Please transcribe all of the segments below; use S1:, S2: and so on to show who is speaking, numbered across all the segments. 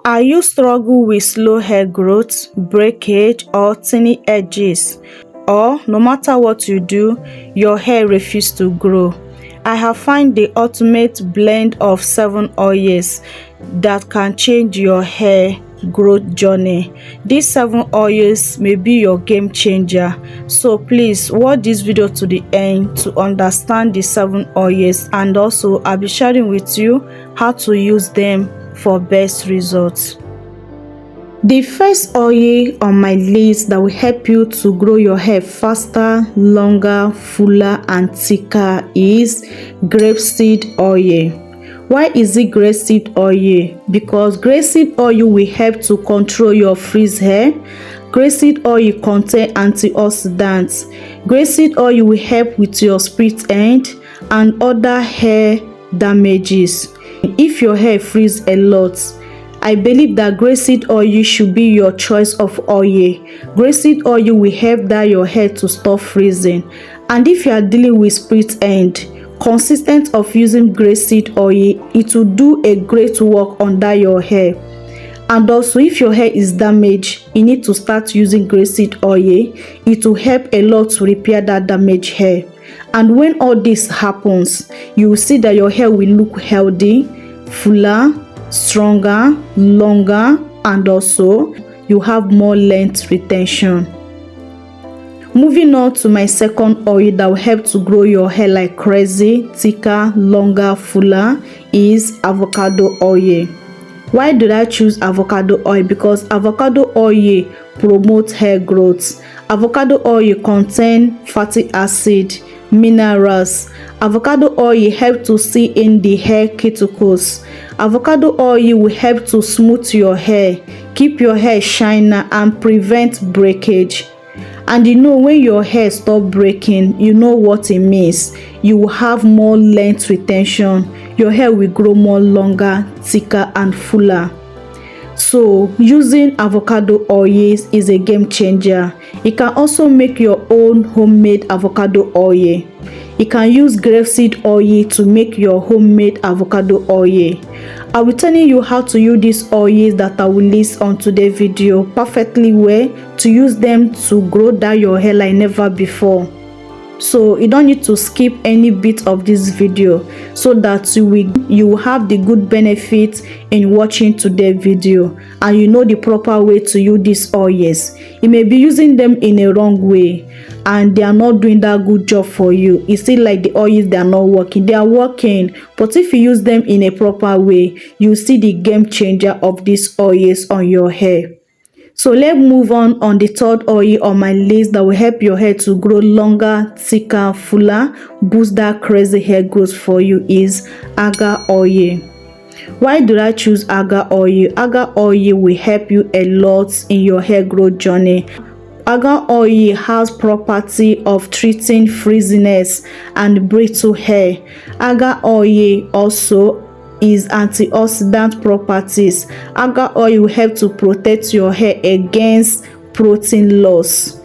S1: Are you struggle with slow hair growth, breakage, or tiny edges? Or no matter what you do, your hair refuses to grow? I have found the ultimate blend of 7 oils that can change your hair growth journey. These 7 oils may be your game changer. So please watch this video to the end to understand the 7 oils, and also I'll be sharing with you how to use them for best results. The first oil on my list that will help you to grow your hair faster, longer, fuller and thicker is grapeseed oil. Why is it grapeseed oil? Because grapeseed oil will help to control your frizz hair. Grapeseed oil contains antioxidants. Grapeseed oil will help with your split end and other hair damages. If your hair frizz a lot, I believe that grapeseed oil should be your choice of oil. Grapeseed oil will help dye your hair to stop freezing. And if you are dealing with split end, consistent of using grapeseed oil, it will do a great work on dye your hair. And also, if your hair is damaged, you need to start using grapeseed oil. It will help a lot to repair that damaged hair. And when all this happens, you will see that your hair will look healthy, fuller, stronger, longer, and also you have more length retention. Moving on to my second oil that will help to grow your hair like crazy, thicker, longer, fuller is avocado oil. Why did I choose avocado oil? Because avocado oil promotes hair growth. Avocado oil contains fatty acid, minerals. Avocado oil helps to seal in the hair cuticles. Avocado oil will help to smooth your hair, keep your hair shiner and prevent breakage. And you know, when your hair stop breaking, you know what it means. You will have more length retention. Your hair will grow more longer, thicker and fuller. So using avocado oils is a game changer. You can also make your own homemade avocado oil. You can use grapeseed oil to make your homemade avocado oil. I will tell you how to use these oils that I will list on today's video perfectly well to use them to grow dye your hair like never before. So you don't need to skip any bit of this video so that you will have the good benefits in watching today's video, and you know the proper way to use these oils. You may be using them in a wrong way and they are not doing that good job for you. It's still like the oils, they are not working. They are working, but if you use them in a proper way, you see the game changer of these oils on your hair. So let's move on the third oil on my list that will help your hair to grow longer, thicker, fuller, boost that crazy hair growth for you is argan oil. Why did I choose argan oil? Argan oil will help you a lot in your hair growth journey. Argan oil has property of treating frizziness and brittle hair. Argan oil also is antioxidant properties. Argan oil will help to protect your hair against protein loss.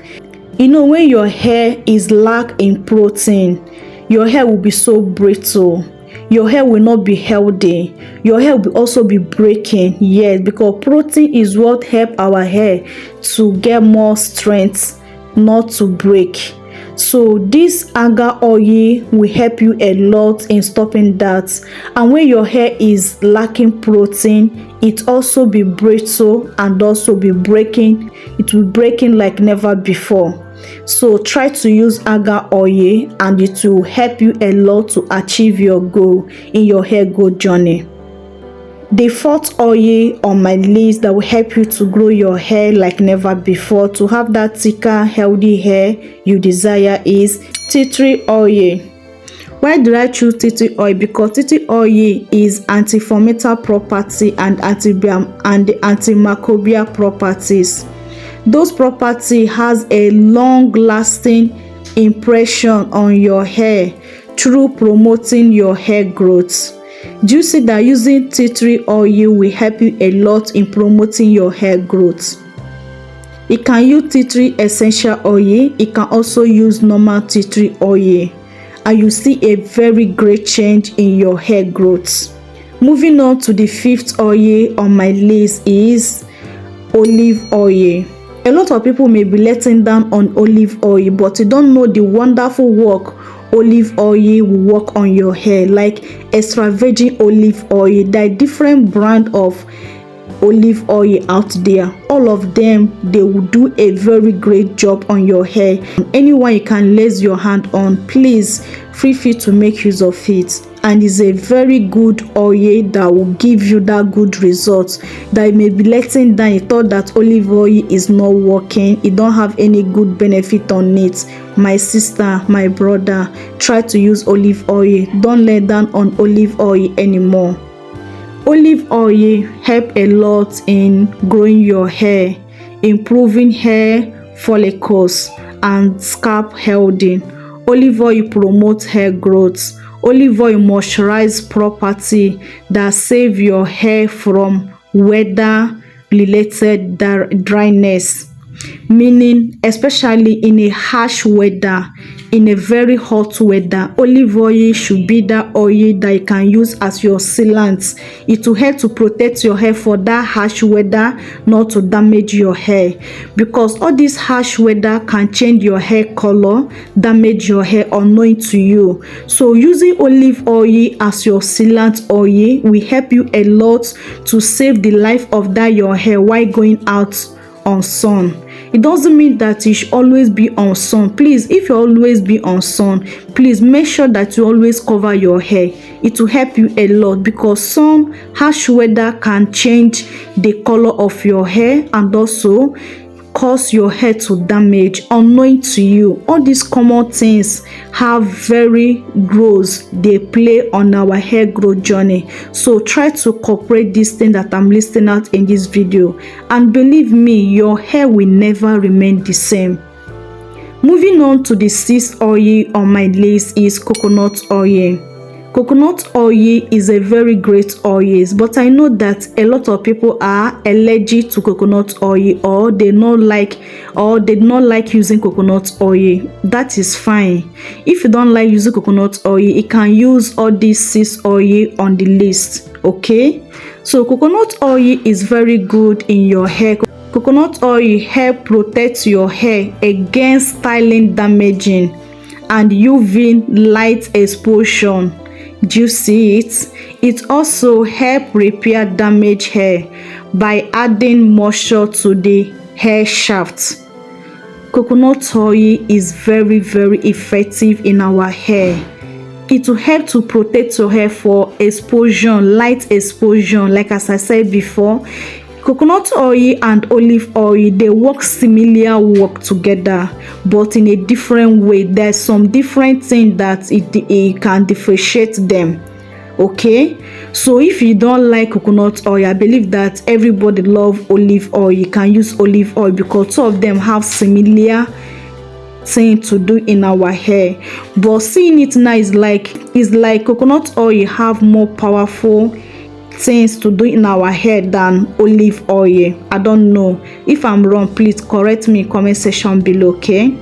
S1: You know, when your hair is lack in protein, your hair will be so brittle. Your hair will not be healthy. Your hair will also be breaking. Yes, because protein is what help our hair to get more strength, not to break. So this argan oil will help you a lot in stopping that. And when your hair is lacking protein, it also be brittle and also be breaking. It will breaking like never before. So try to use argan oil and it will help you a lot to achieve your goal in your hair growth journey. The fourth oil on my list that will help you to grow your hair like never before, to have that thicker, healthy hair you desire, is tea tree oil. Why did I choose tea tree oil? Because tea tree oil is anti-fomental property and antimicrobial properties. Those properties has a long-lasting impression on your hair through promoting your hair growth. Do you see that using tea tree oil will help you a lot in promoting your hair growth? You can use tea tree essential oil. You can also use normal tea tree oil, and you see a very great change in your hair growth. Moving on to the fifth oil on my list is olive oil. A lot of people may be letting down on olive oil, but you don't know the wonderful work olive oil will work on your hair, like extra virgin olive oil. There are different brand of olive oil out there. All of them, they will do a very great job on your hair. Anyone you can lay your hand on, please feel free to make use of it. And it's a very good oil that will give you that good result. That you may be letting down, you thought that olive oil is not working, it don't have any good benefit on it. My sister, my brother, try to use olive oil. Don't let down on olive oil anymore. Olive oil help a lot in growing your hair, improving hair follicles and scalp healthy. Olive oil promotes hair growth. Olive oil moisturize property that save your hair from weather related dryness, meaning especially in a harsh weather, in a very hot weather, olive oil should be that oil that you can use as your sealant. It will help to protect your hair for that harsh weather, not to damage your hair, because all this harsh weather can change your hair color, damage your hair unknowing to you. So using olive oil as your sealant oil will help you a lot to save the life of that your hair while going out on sun. It doesn't mean that you should always be on sun. Please, if you always be on sun, please make sure that you always cover your hair. It will help you a lot, because sun, harsh weather can change the color of your hair and also cause your hair to damage unknowing to you. All these common things have very roles they play on our hair growth journey. So try to incorporate this thing that I'm listing out in this video, and believe me, your hair will never remain the same. Moving on to the sixth oil on my list is coconut oil. Coconut oil is a very great oil, but I know that a lot of people are allergic to coconut oil, or they not like using coconut oil. That is fine. If you don't like using coconut oil, you can use all these 6 oil on the list. Okay, so coconut oil is very good in your hair. Coconut oil help protect your hair against styling damaging and UV light exposure. Do you see it? It also help repair damaged hair by adding moisture to the hair shaft. Coconut oil is very effective in our hair. It will help to protect your hair for exposure, light exposure. Like as I said before, coconut oil and olive oil, they work together, but in a different way. There's some different things that it can differentiate them. Okay, so if you don't like coconut oil, I believe that everybody love olive oil. You can use olive oil because two of them have similar thing to do in our hair. But seeing it now is like coconut oil have more powerful things to do in our hair than olive oil. I don't know. If I'm wrong, please correct me in comment section below. Okay,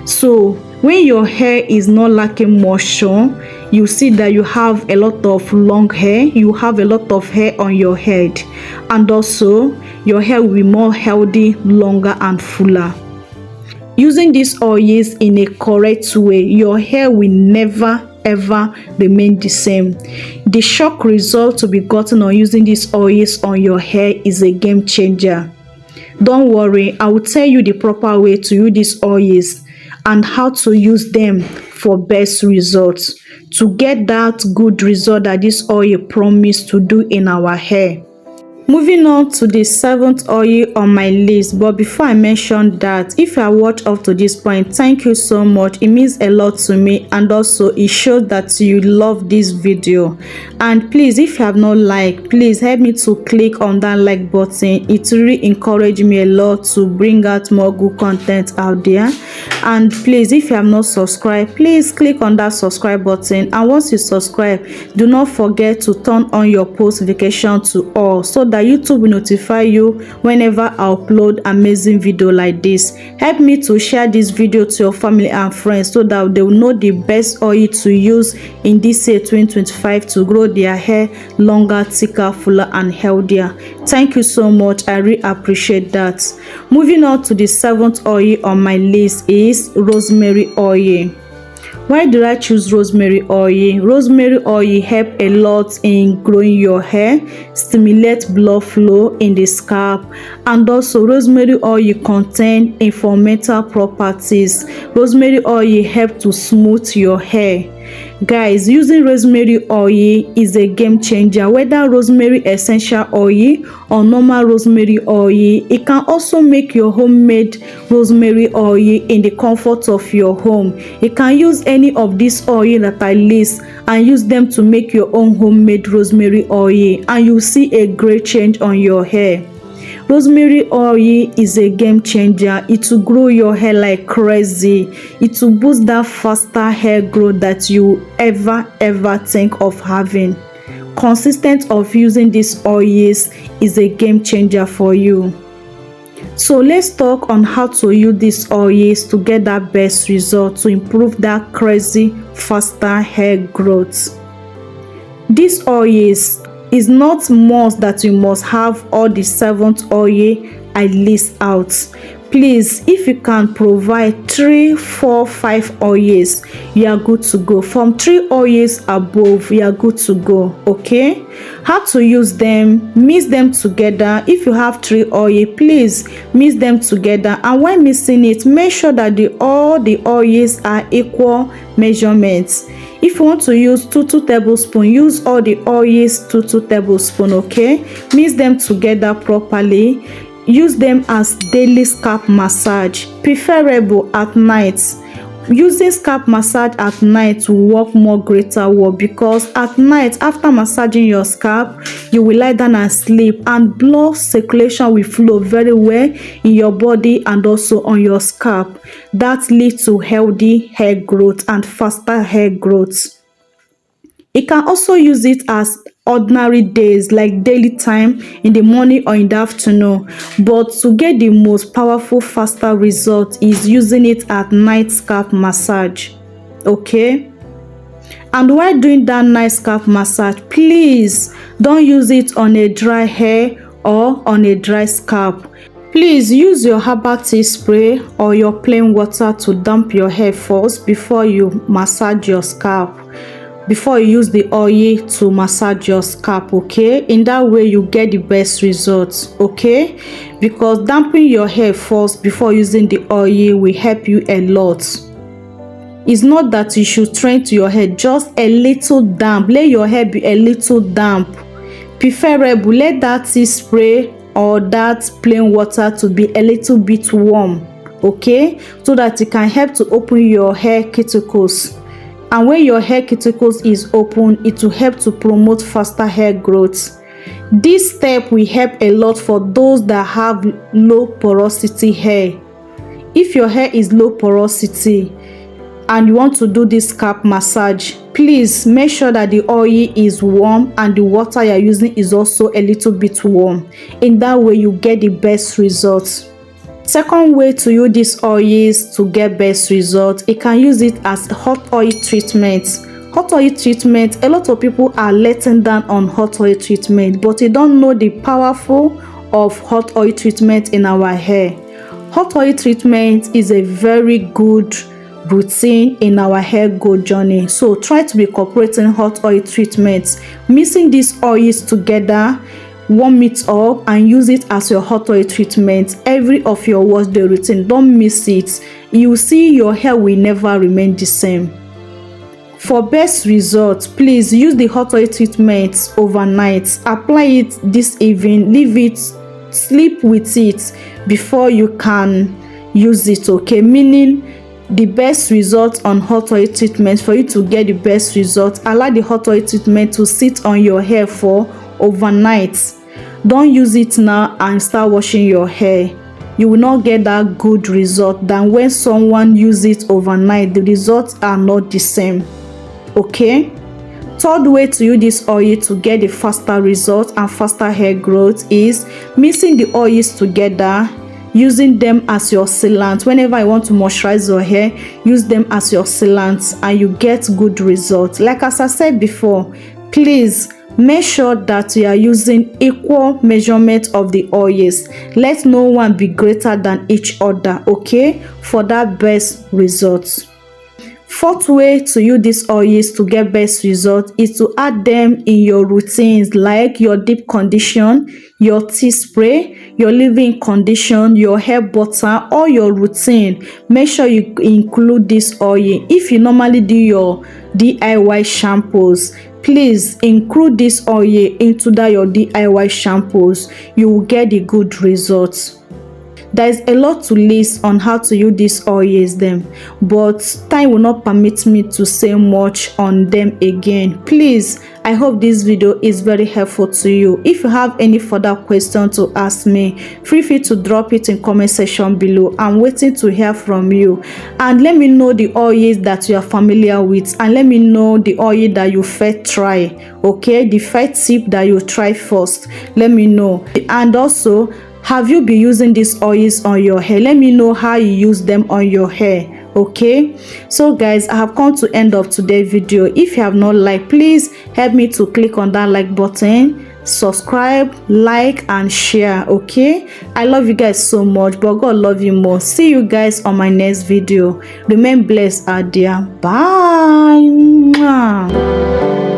S1: so when your hair is not lacking moisture, you see that you have a lot of long hair, you have a lot of hair on your head, and also your hair will be more healthy, longer and fuller. Using these oils in a correct way, your hair will never ever remain the same. The shock result to be gotten on using these oils on your hair is a game changer. Don't worry, I will tell you the proper way to use these oils and how to use them for best results, to get that good result that this oil promise to do in our hair. Moving on to the 7th oil on my list, but before I mention that, if I watch up to this point, thank you so much. It means a lot to me, and also it shows that you love this video. And please, if you have not liked, please help me to click on that like button. It really encourages me a lot to bring out more good content out there. And please, if you have not subscribed, please click on that subscribe button, and once you subscribe, do not forget to turn on your post notification to all, so that YouTube will notify you whenever I upload amazing video like this. Help me to share this video to your family and friends, so that they will know the best oil to use in this year 2025 to grow their hair longer, thicker, fuller and healthier. Thank you so much, I really appreciate that. Moving on to the 7th oil on my list is rosemary oil. Why did I choose rosemary oil? Rosemary oil help a lot in growing your hair, stimulate blood flow in the scalp, and also rosemary oil contain informational properties. Rosemary oil help to smooth your hair. Guys, using rosemary oil is a game changer. Whether rosemary essential oil or normal rosemary oil, it can also make your homemade rosemary oil in the comfort of your home. You can use any of these oil that I list and use them to make your own homemade rosemary oil, and you'll see a great change on your hair. Rosemary oil is a game changer. It will grow your hair like crazy. It will boost that faster hair growth that you ever think of having. Consistent of using these oils is a game changer for you. So let's talk on how to use these oils to get that best result, to improve that crazy faster hair growth. These oils is not must that you must have all the 7th oil I list out. Please, if you can provide 3, 4, 5 oils, you are good to go. From 3 oils above, you are good to go. Okay, how to use them? Mix them together. If you have 3 oil, please mix them together, and when mixing it, make sure that all the oils are equal measurements. If you want to use 2 tablespoons, use all the oils 2 tablespoons. Okay, mix them together properly. Use them as daily scalp massage, preferable at night. Using scalp massage at night will work more greater well, because at night, after massaging your scalp, you will lie down and sleep, and blood circulation will flow very well in your body and also on your scalp. That leads to healthy hair growth and faster hair growth. You can also use it as ordinary days, like daily time, in the morning or in the afternoon, but to get the most powerful faster result is using it at night scalp massage. Okay, and while doing that night scalp massage, please don't use it on a dry hair or on a dry scalp. Please use your herbal tea spray or your plain water to damp your hair first before you massage your scalp, before you use the oil to massage your scalp. Okay, in that way you get the best results. Okay, because damping your hair first before using the oil will help you a lot. It's not that you should train to your hair, just a little damp. Let your hair be a little damp. Preferable, let that tea spray or that plain water to be a little bit warm. Okay, so that it can help to open your hair cuticles. And when your hair cuticles is open, it will help to promote faster hair growth. This step will help a lot for those that have low porosity hair. If your hair is low porosity and you want to do this scalp massage, please make sure that the oil is warm and the water you're using is also a little bit warm. In that way you get the best results. Second way to use this oil to get best results, you can use it as hot oil treatment. Hot oil treatment, a lot of people are letting down on hot oil treatment, but they don't know the powerful of hot oil treatment in our hair. Hot oil treatment is a very good routine in our hair growth journey, so try to be incorporating hot oil treatments. Mixing these oils together, warm it up and use it as your hot oil treatment every of your wash day routine. Don't miss it. You see your hair will never remain the same. For best results, please use the hot oil treatment overnight. Apply it this evening, leave it, sleep with it before you can use it. Okay, meaning the best result on hot oil treatment, for you to get the best result, allow the hot oil treatment to sit on your hair for overnight. Don't use it now and start washing your hair. you will not get that good result than when someone use it overnight. The results are not the same. Okay, third way to use this oil to get a faster result and faster hair growth is mixing the oils together, using them as your sealant. Whenever you want to moisturize your hair, use them as your sealant and you get good results. Like as I said before, please make sure that you are using equal measurement of the oils. Let no one be greater than each other, okay, for that best results. Fourth way to use these oils to get best results is to add them in your routines, like your deep condition, your tea spray, your leave-in condition, your hair butter, or your routine. Make sure you include this oil. If you normally do your DIY shampoos, please include this oil into your DIY shampoos. You will get the good results. There is a lot to list on how to use these oils them, but time will not permit me to say much on them again. Please, I hope this video is very helpful to you. If you have any further question to ask me, feel free to drop it in comment section below. I'm waiting to hear from you, and let me know the oils that you are familiar with, and let me know the oil that you first try. Okay, the first tip that you try first, let me know. And also, have you been using these oils on your hair? Let me know how you use them on your hair. Okay, so guys, I have come to end of today's video. If you have not liked, please help me to click on that like button, subscribe, like and share. Okay, I love you guys so much, but God love you more. See you guys on my next video. Remain blessed out there. Bye. Mwah.